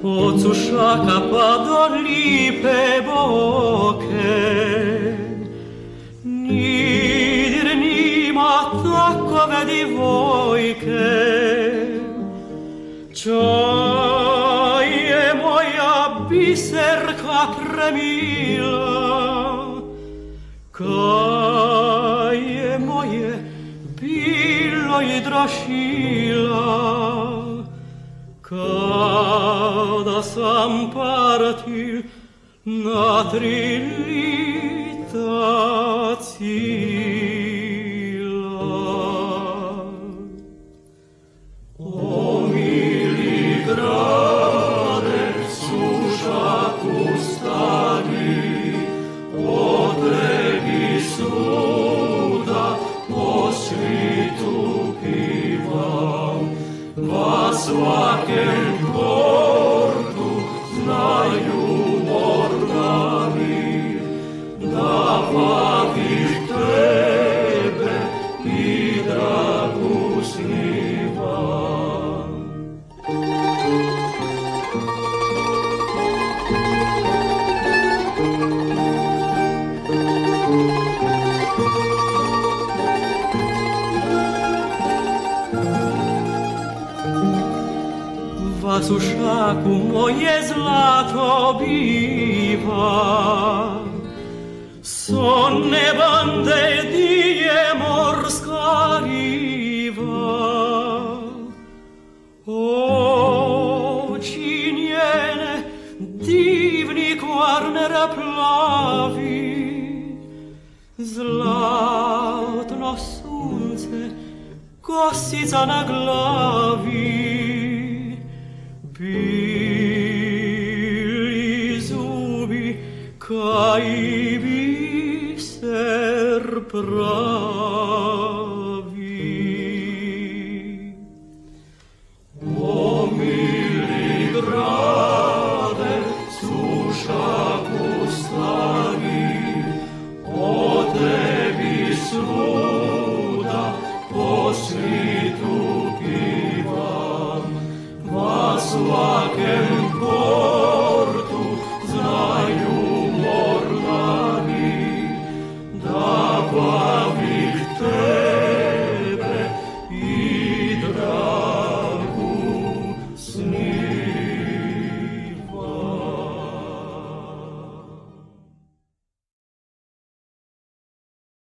od Sušaka pa do Lipe Boke. Nidir nima takove divojke, čaj je moja biserka premila, kaj je moje bilo i drašila, kada sam partil na 3 lita cila. O mili grade, Sušaku stari, o tebi svuda po svitu pivam, va svakem portu znaju organi, da vakih tebe i dragu snivam. Va Sušaku moje zlato biva, sonne bande di je morska riva. Oči njene divni kvarnera plavi, zlatno sunce kosica na glavi, bili zubi kaj biser pravi. O mili grade, Sušaku stari, o tebi svuda po svitu pivam, va svakem